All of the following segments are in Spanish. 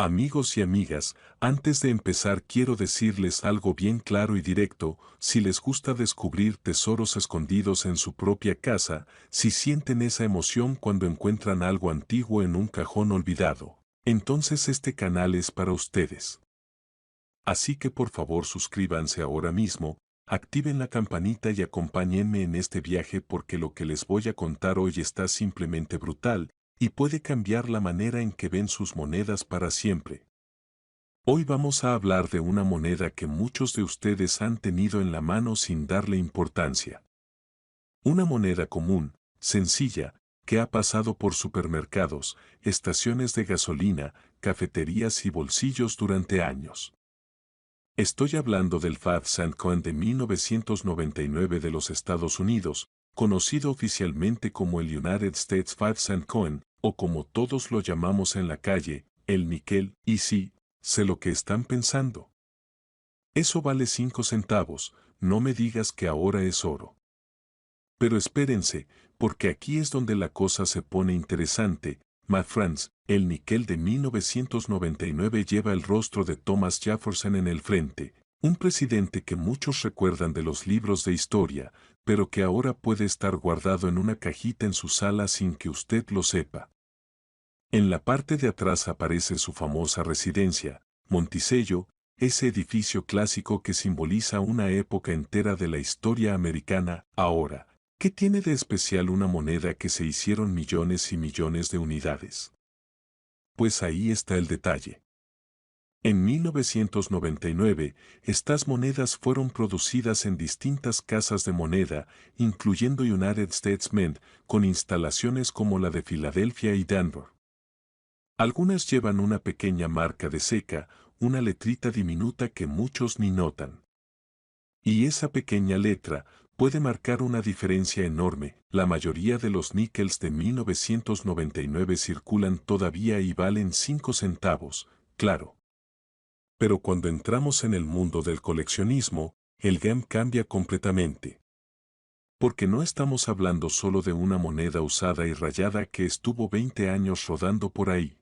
Amigos y amigas, antes de empezar quiero decirles algo bien claro y directo: si les gusta descubrir tesoros escondidos en su propia casa, si sienten esa emoción cuando encuentran algo antiguo en un cajón olvidado, entonces este canal es para ustedes. Así que por favor suscríbanse ahora mismo, activen la campanita y acompáñenme en este viaje porque lo que les voy a contar hoy está simplemente brutal y puede cambiar la manera en que ven sus monedas para siempre. Hoy vamos a hablar de una moneda que muchos de ustedes han tenido en la mano sin darle importancia. Una moneda común, sencilla, que ha pasado por supermercados, estaciones de gasolina, cafeterías y bolsillos durante años. Estoy hablando del 5 cent coin de 1999 de los Estados Unidos, conocido oficialmente como el United States 5 cent coin, o como todos lo llamamos en la calle, el níquel. Y sí, sé lo que están pensando. Eso vale 5 centavos, no me digas que ahora es oro. Pero espérense, porque aquí es donde la cosa se pone interesante, my friends. El níquel de 1999 lleva el rostro de Thomas Jefferson en el frente, un presidente que muchos recuerdan de los libros de historia, pero que ahora puede estar guardado en una cajita en su sala sin que usted lo sepa. En la parte de atrás aparece su famosa residencia, Monticello, ese edificio clásico que simboliza una época entera de la historia americana. Ahora, ¿qué tiene de especial una moneda que se hicieron millones y millones de unidades? Pues ahí está el detalle. En 1999, estas monedas fueron producidas en distintas casas de moneda, incluyendo United States Mint, con instalaciones como la de Filadelfia y Denver. Algunas llevan una pequeña marca de seca, una letrita diminuta que muchos ni notan. Y esa pequeña letra puede marcar una diferencia enorme. La mayoría de los níqueles de 1999 circulan todavía y valen 5 centavos, claro. Pero cuando entramos en el mundo del coleccionismo, el game cambia completamente. Porque no estamos hablando solo de una moneda usada y rayada que estuvo 20 años rodando por ahí.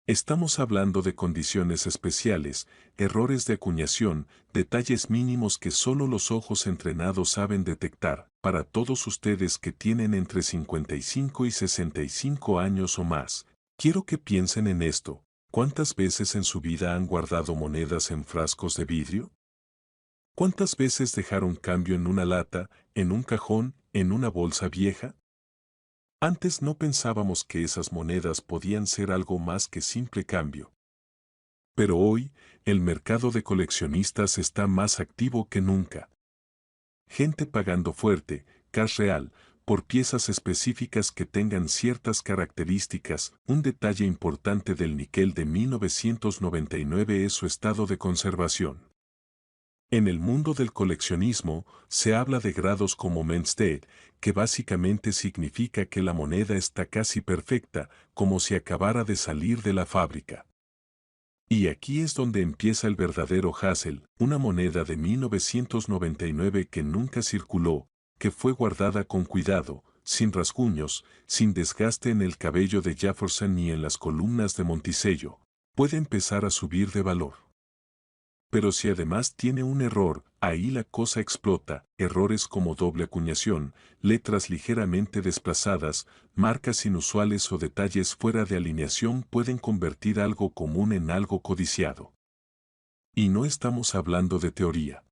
Estamos hablando de condiciones especiales, errores de acuñación, detalles mínimos que solo los ojos entrenados saben detectar. Para todos ustedes que tienen entre 55 y 65 años o más, quiero que piensen en esto. ¿Cuántas veces en su vida han guardado monedas en frascos de vidrio? ¿Cuántas veces dejaron cambio en una lata, en un cajón, en una bolsa vieja? Antes no pensábamos que esas monedas podían ser algo más que simple cambio. Pero hoy, el mercado de coleccionistas está más activo que nunca. Gente pagando fuerte, cash real, por piezas específicas que tengan ciertas características. Un detalle importante del níquel de 1999 es su estado de conservación. En el mundo del coleccionismo, se habla de grados como Men's Dead, que básicamente significa que la moneda está casi perfecta, como si acabara de salir de la fábrica. Y aquí es donde empieza el verdadero hassle: una moneda de 1999 que nunca circuló, que fue guardada con cuidado, sin rasguños, sin desgaste en el cabello de Jefferson ni en las columnas de Monticello, puede empezar a subir de valor. Pero si además tiene un error, ahí la cosa explota. Errores como doble acuñación, letras ligeramente desplazadas, marcas inusuales o detalles fuera de alineación pueden convertir algo común en algo codiciado. Y no estamos hablando de teoría.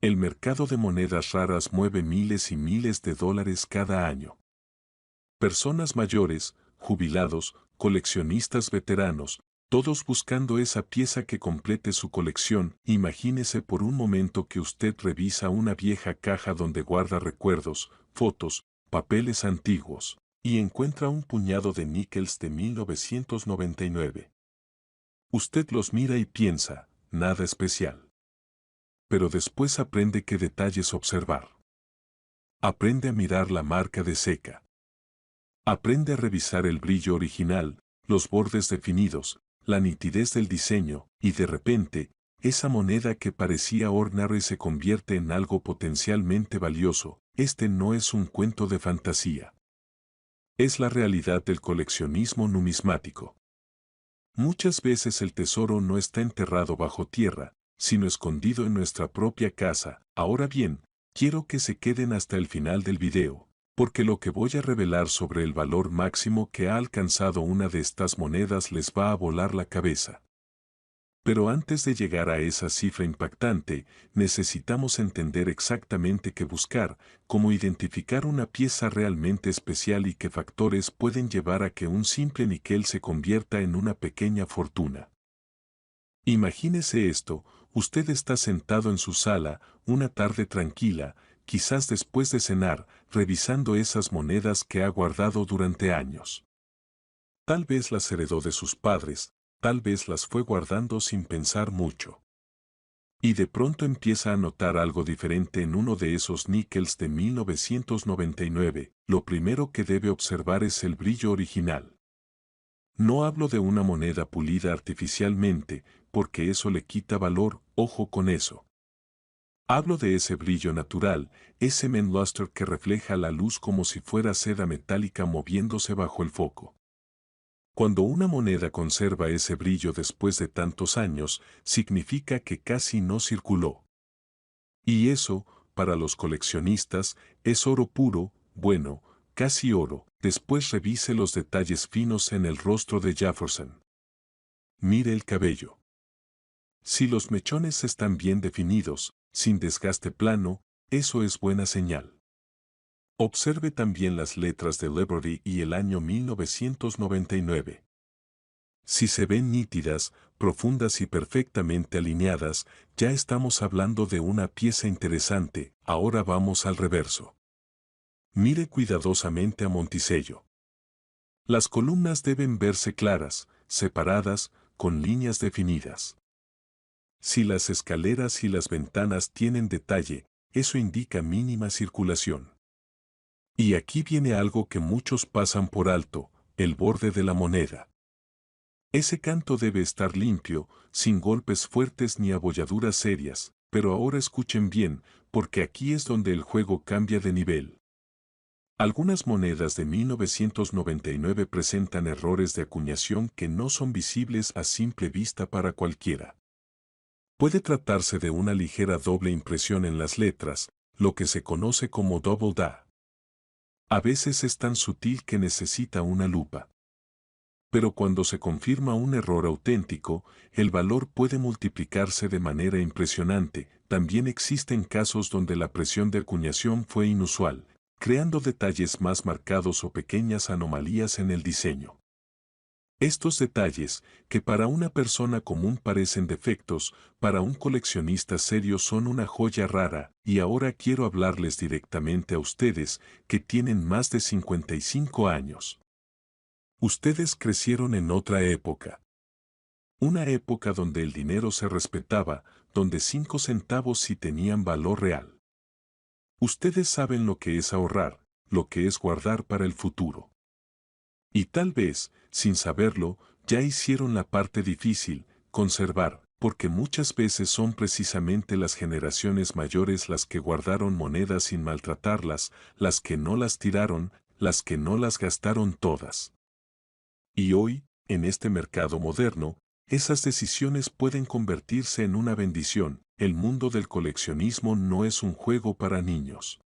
El mercado de monedas raras mueve miles y miles de dólares cada año. Personas mayores, jubilados, coleccionistas veteranos, todos buscando esa pieza que complete su colección. Imagínese por un momento que usted revisa una vieja caja donde guarda recuerdos, fotos, papeles antiguos, y encuentra un puñado de níqueles de 1999. Usted los mira y piensa, nada especial. Pero después aprende qué detalles observar. Aprende a mirar la marca de seca. Aprende a revisar el brillo original, los bordes definidos, la nitidez del diseño, y de repente, esa moneda que parecía ordinaria se convierte en algo potencialmente valioso. Este no es un cuento de fantasía. Es la realidad del coleccionismo numismático. Muchas veces el tesoro no está enterrado bajo tierra, sino escondido en nuestra propia casa. Ahora bien, quiero que se queden hasta el final del video, porque lo que voy a revelar sobre el valor máximo que ha alcanzado una de estas monedas les va a volar la cabeza. Pero antes de llegar a esa cifra impactante, necesitamos entender exactamente qué buscar, cómo identificar una pieza realmente especial y qué factores pueden llevar a que un simple níquel se convierta en una pequeña fortuna. Imagínese esto, usted está sentado en su sala, una tarde tranquila, quizás después de cenar, revisando esas monedas que ha guardado durante años. Tal vez las heredó de sus padres, tal vez las fue guardando sin pensar mucho. Y de pronto empieza a notar algo diferente en uno de esos níqueles de 1999. Lo primero que debe observar es el brillo original. No hablo de una moneda pulida artificialmente, porque eso le quita valor, ojo con eso. Hablo de ese brillo natural, ese luster que refleja la luz como si fuera seda metálica moviéndose bajo el foco. Cuando una moneda conserva ese brillo después de tantos años, significa que casi no circuló. Y eso, para los coleccionistas, es oro puro, bueno, casi oro. Después revise los detalles finos en el rostro de Jefferson. Mire el cabello. Si los mechones están bien definidos, sin desgaste plano, eso es buena señal. Observe también las letras de Liberty y el año 1999. Si se ven nítidas, profundas y perfectamente alineadas, ya estamos hablando de una pieza interesante. Ahora vamos al reverso. Mire cuidadosamente a Monticello. Las columnas deben verse claras, separadas, con líneas definidas. Si las escaleras y las ventanas tienen detalle, eso indica mínima circulación. Y aquí viene algo que muchos pasan por alto, el borde de la moneda. Ese canto debe estar limpio, sin golpes fuertes ni abolladuras serias, pero ahora escuchen bien, porque aquí es donde el juego cambia de nivel. Algunas monedas de 1999 presentan errores de acuñación que no son visibles a simple vista para cualquiera. Puede tratarse de una ligera doble impresión en las letras, lo que se conoce como double da. A veces es tan sutil que necesita una lupa. Pero cuando se confirma un error auténtico, el valor puede multiplicarse de manera impresionante. También existen casos donde la presión de acuñación fue inusual, creando detalles más marcados o pequeñas anomalías en el diseño. Estos detalles, que para una persona común parecen defectos, para un coleccionista serio son una joya rara, y ahora quiero hablarles directamente a ustedes, que tienen más de 55 años. Ustedes crecieron en otra época. Una época donde el dinero se respetaba, donde 5 centavos sí tenían valor real. Ustedes saben lo que es ahorrar, lo que es guardar para el futuro. Y tal vez, sin saberlo, ya hicieron la parte difícil, conservar, porque muchas veces son precisamente las generaciones mayores las que guardaron monedas sin maltratarlas, las que no las tiraron, las que no las gastaron todas. Y hoy, en este mercado moderno, esas decisiones pueden convertirse en una bendición. El mundo del coleccionismo no es un juego para niños.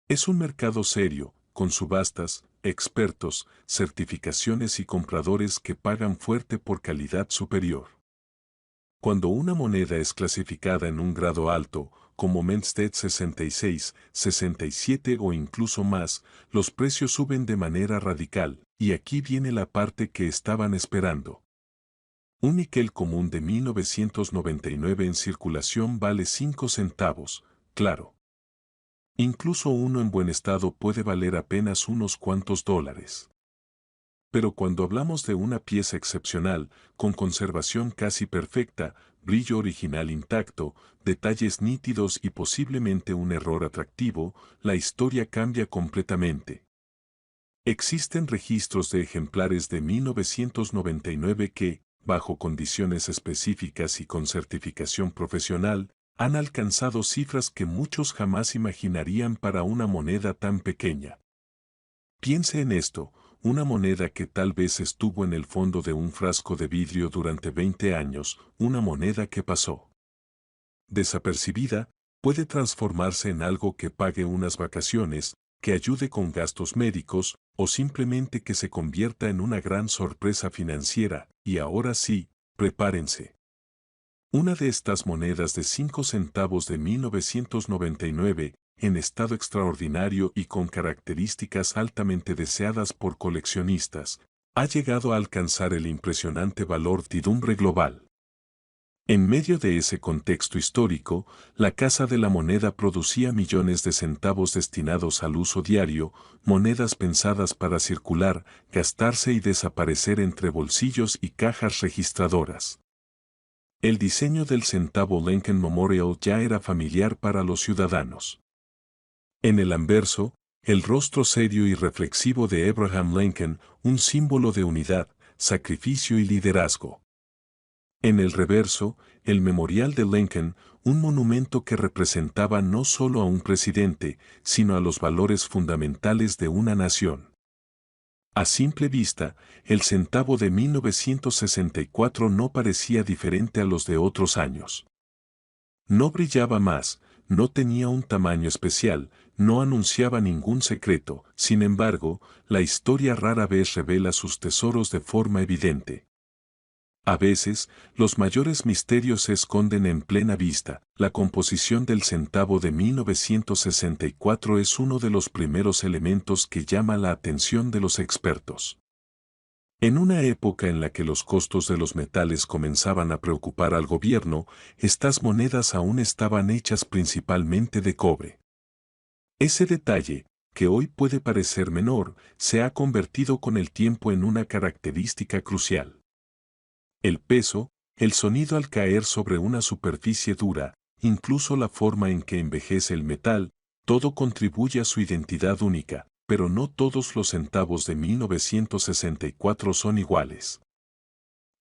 Es un mercado serio, con subastas, expertos, certificaciones y compradores que pagan fuerte por calidad superior. Cuando una moneda es clasificada en un grado alto, como Menstead 66, 67 o incluso más, los precios suben de manera radical, y aquí viene la parte que estaban esperando. Un níquel común de 1999 en circulación vale 5 centavos, claro. Incluso uno en buen estado puede valer apenas unos cuantos dólares. Pero cuando hablamos de una pieza excepcional, con conservación casi perfecta, brillo original intacto, detalles nítidos y posiblemente un error atractivo, la historia cambia completamente. Existen registros de ejemplares de 1999 que, bajo condiciones específicas y con certificación profesional, han alcanzado cifras que muchos jamás imaginarían para una moneda tan pequeña. Piense en esto. una moneda que tal vez estuvo en el fondo de un frasco de vidrio durante 20 años, una moneda que pasó desapercibida, puede transformarse en algo que pague unas vacaciones, que ayude con gastos médicos, o simplemente que se convierta en una gran sorpresa financiera. Y ahora sí, prepárense. Una de estas monedas de 5 centavos de 1999, en estado extraordinario y con características altamente deseadas por coleccionistas, ha llegado a alcanzar el impresionante valor tidumbre global. En medio de ese contexto histórico, la Casa de la Moneda producía millones de centavos destinados al uso diario, monedas pensadas para circular, gastarse y desaparecer entre bolsillos y cajas registradoras. El diseño del centavo Lincoln Memorial ya era familiar para los ciudadanos. En el anverso, el rostro serio y reflexivo de Abraham Lincoln, un símbolo de unidad, sacrificio y liderazgo. En el reverso, el Memorial de Lincoln, un monumento que representaba no solo a un presidente, sino a los valores fundamentales de una nación. A simple vista, el centavo de 1964 no parecía diferente a los de otros años. No brillaba más, no tenía un tamaño especial, no anunciaba ningún secreto, sin embargo, la historia rara vez revela sus tesoros de forma evidente. A veces, los mayores misterios se esconden en plena vista. La composición del centavo de 1964 es uno de los primeros elementos que llama la atención de los expertos. En una época en la que los costos de los metales comenzaban a preocupar al gobierno, estas monedas aún estaban hechas principalmente de cobre. Ese detalle, que hoy puede parecer menor, se ha convertido con el tiempo en una característica crucial. El peso, el sonido al caer sobre una superficie dura, incluso la forma en que envejece el metal, todo contribuye a su identidad única, pero no todos los centavos de 1964 son iguales.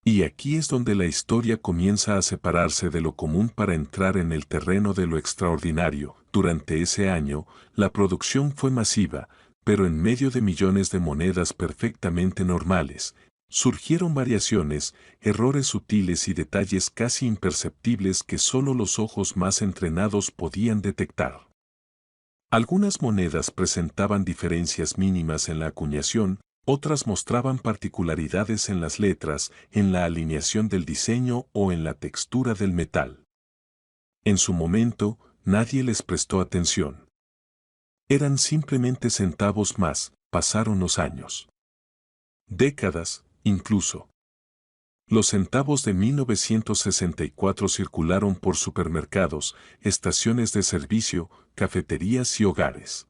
Y aquí es donde la historia comienza a separarse de lo común para entrar en el terreno de lo extraordinario. Durante ese año, la producción fue masiva, pero en medio de millones de monedas perfectamente normales, surgieron variaciones, errores sutiles y detalles casi imperceptibles que solo los ojos más entrenados podían detectar. Algunas monedas presentaban diferencias mínimas en la acuñación, otras mostraban particularidades en las letras, en la alineación del diseño o en la textura del metal. En su momento, nadie les prestó atención. Eran simplemente centavos más. Pasaron los años. Décadas, incluso. Los centavos de 1964 circularon por supermercados, estaciones de servicio, cafeterías y hogares.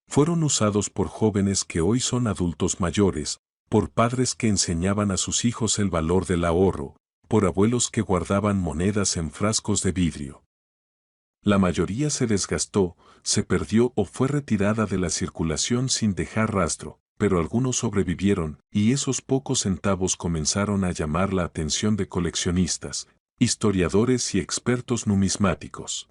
Fueron usados por jóvenes que hoy son adultos mayores, por padres que enseñaban a sus hijos el valor del ahorro, por abuelos que guardaban monedas en frascos de vidrio. La mayoría se desgastó, se perdió o fue retirada de la circulación sin dejar rastro, pero algunos sobrevivieron, y esos pocos centavos comenzaron a llamar la atención de coleccionistas, historiadores y expertos numismáticos.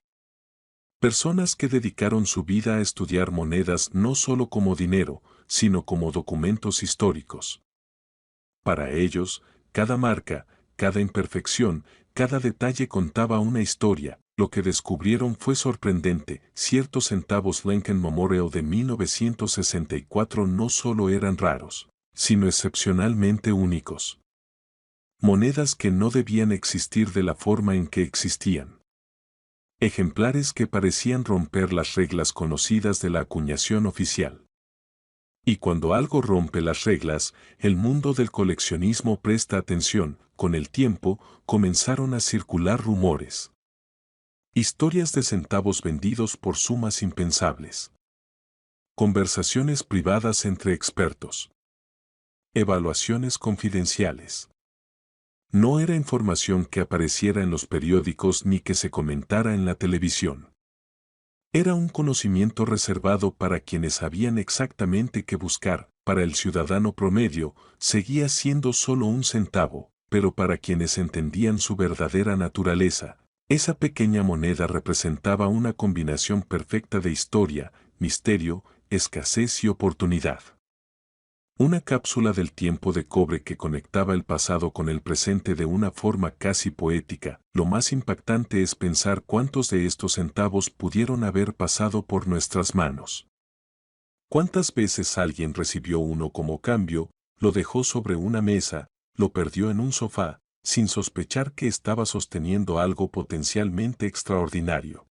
Personas que dedicaron su vida a estudiar monedas no solo como dinero, sino como documentos históricos. Para ellos, cada marca, cada imperfección, cada detalle contaba una historia. Lo que descubrieron fue sorprendente. Ciertos centavos Lincoln Memorial de 1964 no solo eran raros, sino excepcionalmente únicos. Monedas que no debían existir de la forma en que existían. Ejemplares que parecían romper las reglas conocidas de la acuñación oficial. Y cuando algo rompe las reglas, el mundo del coleccionismo presta atención. Con el tiempo, comenzaron a circular rumores. Historias de centavos vendidos por sumas impensables. Conversaciones privadas entre expertos. Evaluaciones confidenciales. No era información que apareciera en los periódicos ni que se comentara en la televisión. Era un conocimiento reservado para quienes sabían exactamente qué buscar. Para el ciudadano promedio, seguía siendo solo un centavo, pero para quienes entendían su verdadera naturaleza, esa pequeña moneda representaba una combinación perfecta de historia, misterio, escasez y oportunidad. Una cápsula del tiempo de cobre que conectaba el pasado con el presente de una forma casi poética. Lo más impactante es pensar cuántos de estos centavos pudieron haber pasado por nuestras manos. ¿Cuántas veces alguien recibió uno como cambio, lo dejó sobre una mesa, lo perdió en un sofá, sin sospechar que estaba sosteniendo algo potencialmente extraordinario?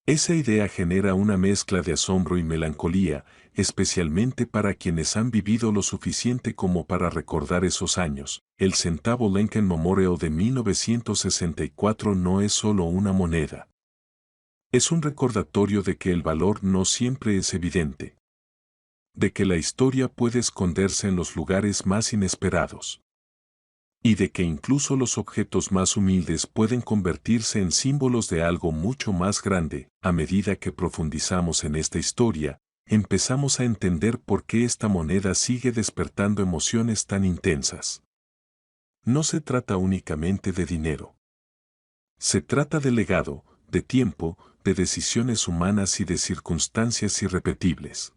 Esa idea genera una mezcla de asombro y melancolía, especialmente para quienes han vivido lo suficiente como para recordar esos años. El centavo Lincoln Memorial de 1964 no es solo una moneda. Es un recordatorio de que el valor no siempre es evidente. De que la historia puede esconderse en los lugares más inesperados. Y de que incluso los objetos más humildes pueden convertirse en símbolos de algo mucho más grande. A medida que profundizamos en esta historia, empezamos a entender por qué esta moneda sigue despertando emociones tan intensas. No se trata únicamente de dinero. Se trata de legado, de tiempo, de decisiones humanas y de circunstancias irrepetibles.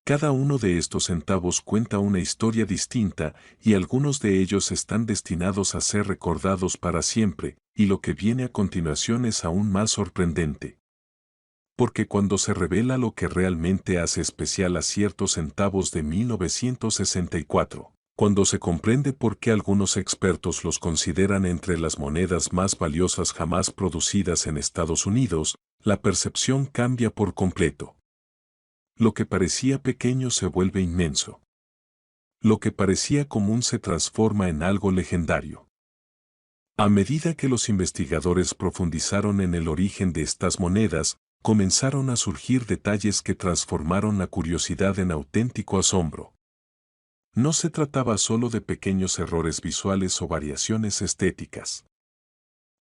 Cada uno de estos centavos cuenta una historia distinta y algunos de ellos están destinados a ser recordados para siempre, y lo que viene a continuación es aún más sorprendente. Porque cuando se revela lo que realmente hace especial a ciertos centavos de 1964, cuando se comprende por qué algunos expertos los consideran entre las monedas más valiosas jamás producidas en Estados Unidos, la percepción cambia por completo. Lo que parecía pequeño se vuelve inmenso. Lo que parecía común se transforma en algo legendario. A medida que los investigadores profundizaron en el origen de estas monedas, comenzaron a surgir detalles que transformaron la curiosidad en auténtico asombro. No se trataba solo de pequeños errores visuales o variaciones estéticas.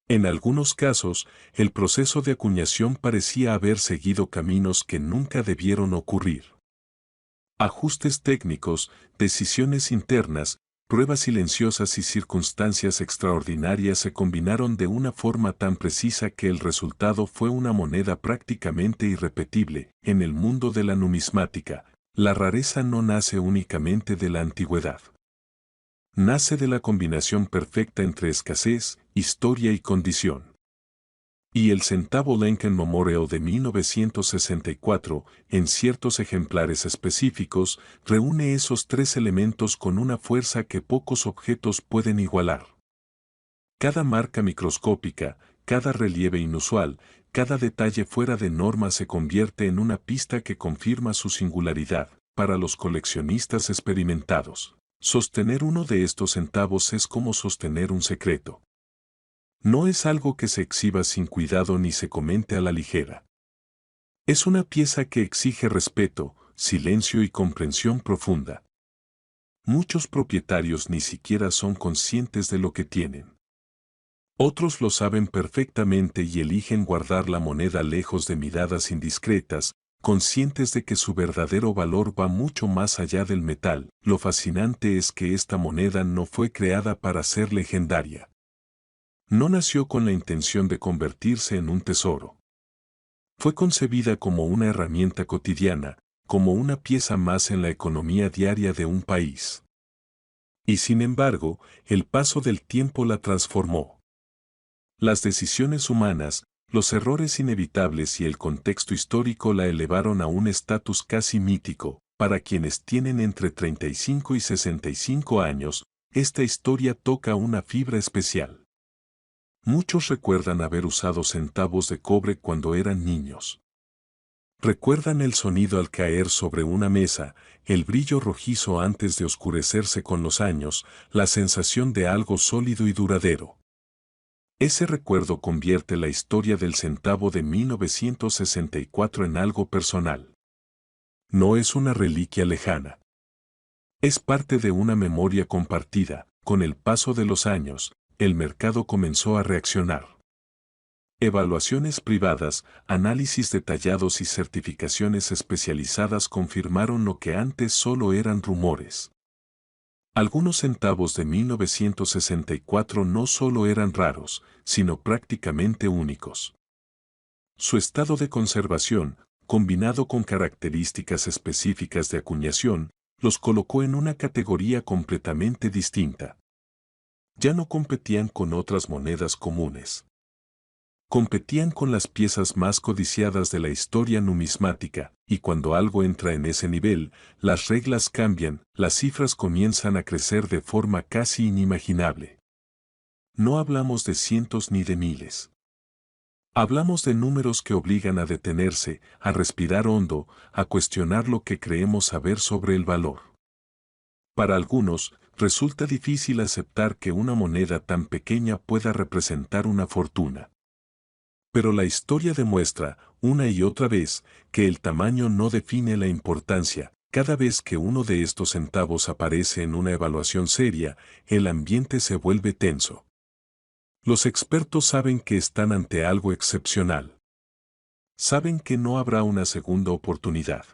En algunos casos, el proceso de acuñación parecía haber seguido caminos que nunca debieron ocurrir. Ajustes técnicos, decisiones internas, pruebas silenciosas y circunstancias extraordinarias se combinaron de una forma tan precisa que el resultado fue una moneda prácticamente irrepetible. En el mundo de la numismática, la rareza no nace únicamente de la antigüedad. Nace de la combinación perfecta entre escasez, historia y condición. Y el centavo Lincoln Memorial de 1964, en ciertos ejemplares específicos, reúne esos tres elementos con una fuerza que pocos objetos pueden igualar. Cada marca microscópica, cada relieve inusual, cada detalle fuera de norma se convierte en una pista que confirma su singularidad. Para los coleccionistas experimentados, sostener uno de estos centavos es como sostener un secreto. No es algo que se exhiba sin cuidado ni se comente a la ligera. Es una pieza que exige respeto, silencio y comprensión profunda. Muchos propietarios ni siquiera son conscientes de lo que tienen. Otros lo saben perfectamente y eligen guardar la moneda lejos de miradas indiscretas, conscientes de que su verdadero valor va mucho más allá del metal. Lo fascinante es que esta moneda no fue creada para ser legendaria. No nació con la intención de convertirse en un tesoro. Fue concebida como una herramienta cotidiana, como una pieza más en la economía diaria de un país. Y sin embargo, el paso del tiempo la transformó. Las decisiones humanas, los errores inevitables y el contexto histórico la elevaron a un estatus casi mítico. Para quienes tienen entre 35 y 65 años, esta historia toca una fibra especial. Muchos recuerdan haber usado centavos de cobre cuando eran niños. Recuerdan el sonido al caer sobre una mesa, el brillo rojizo antes de oscurecerse con los años, la sensación de algo sólido y duradero. Ese recuerdo convierte la historia del centavo de 1964 en algo personal. No es una reliquia lejana. Es parte de una memoria compartida. Con el paso de los años, el mercado comenzó a reaccionar. Evaluaciones privadas, análisis detallados y certificaciones especializadas confirmaron lo que antes solo eran rumores. Algunos centavos de 1964 no solo eran raros, sino prácticamente únicos. Su estado de conservación, combinado con características específicas de acuñación, los colocó en una categoría completamente distinta. Ya no competían con otras monedas comunes. Competían con las piezas más codiciadas de la historia numismática, y cuando algo entra en ese nivel, las reglas cambian, las cifras comienzan a crecer de forma casi inimaginable. No hablamos de cientos ni de miles. Hablamos de números que obligan a detenerse, a respirar hondo, a cuestionar lo que creemos saber sobre el valor. Para algunos, resulta difícil aceptar que una moneda tan pequeña pueda representar una fortuna. Pero la historia demuestra, una y otra vez, que el tamaño no define la importancia. Cada vez que uno de estos centavos aparece en una evaluación seria, el ambiente se vuelve tenso. Los expertos saben que están ante algo excepcional. Saben que no habrá una segunda oportunidad.